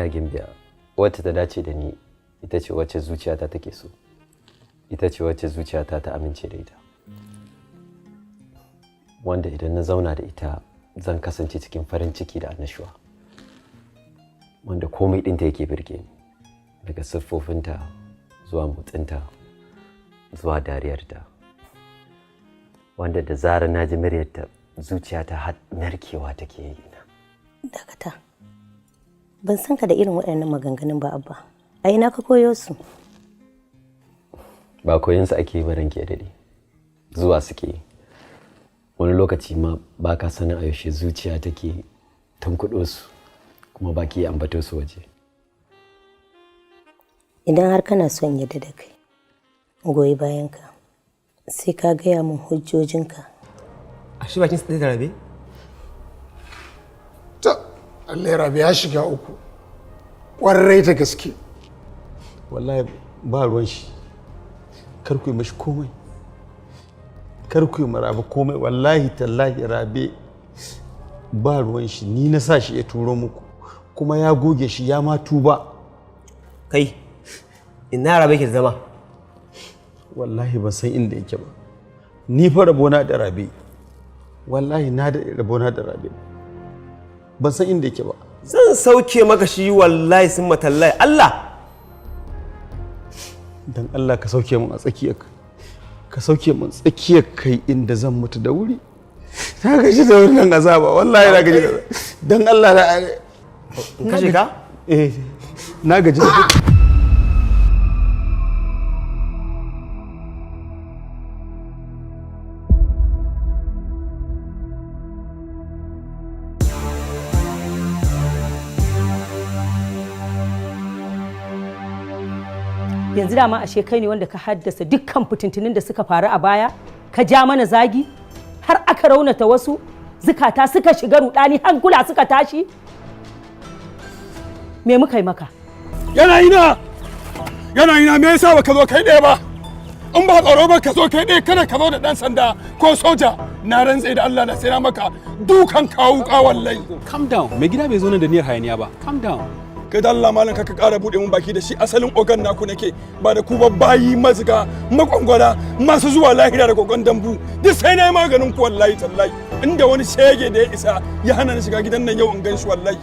wallahi Gimbiya, wacce ta dace da ni ita ce wacce zuciyata take so, ita ce wacce zuciyata ta amince da ita, wanda idan na zauna da ita zan kasance cikin farin ciki da annashuwa, wanda komai ɗinta yake birge ni, daga siffofinta zuwa motsinta zuwa dariyarta, wanda da zarar na ji muryarta zuciyata har narkewa take yi. Dakata, ban san ka da irin waɗannan maganganun ba Abba, a ina ka koyo su? Ba koyinsu ake yi ba ranke daɗi, zuwa suke yi. Wani lokaci ma ba ka sanin a yaushe zuciya take tunkuɗo su kuma ba ki ambato su waje. Idan har kana son yadda da kai, goyi bayanka, sai ka gaya min hujjojinka. A shi bakin tsaye da Rabe? Ta, Allah Rabe ya shiga uku. Ƙwarai ta gaske. Wallahi ba ruwan shi. Kar ku yi mashi komai. Kar ku yi Rabe komai. Wallahi tallahi Rabe ba ruwan shi. Ni na sa shi ya turo muku. Kuma ya goge shi ya ma tuba. Kai, ina Rabe ke zama? Wallahi ban san inda yake ba. Ni fa rabona da Rabe. Wallahi na da rabona da Rabe. Ban san inda yake ba. Zan sauke maka shi wallahi sun matallahi Allah. Dan Allah ka sauke mun a tsakiyar ka sauke mun tsakiyar kai inda zan mutu da wuri. Na gaji da wannan azaba wallahi na gaji da dan Allah na kashe ka? Na gaji da yanzu dama ashe kai ne wanda ka haddasa dukkan fitintunin da suka faru a baya, ka ja mana zagi har aka raunata wasu, zukata suka shiga rudani, hankula suka tashi. Me muka yi maka? Yana ina me yasa baka zo kai ɗaya ba? In ba tsaro ba ka zo kai ɗaya, kada ka zo da ɗan sanda ko soja. Na rantse da Allah na sai na maka dukan kawu wallahi. Calm down, mai gida bai zo nan da niyyar hayaniya ba. Calm down. Kai da Allah malam kaka ƙara buɗe mun baki da shi asalin ogan naku nake, ba da ku ba bayi maziga makwangwara masu zuwa lahira da kogon dambu duk sai na yi maganin ku wallahi tallahi. Inda wani shege da ya isa ya hana ni shiga gidan nan yau in gan shi wallahi.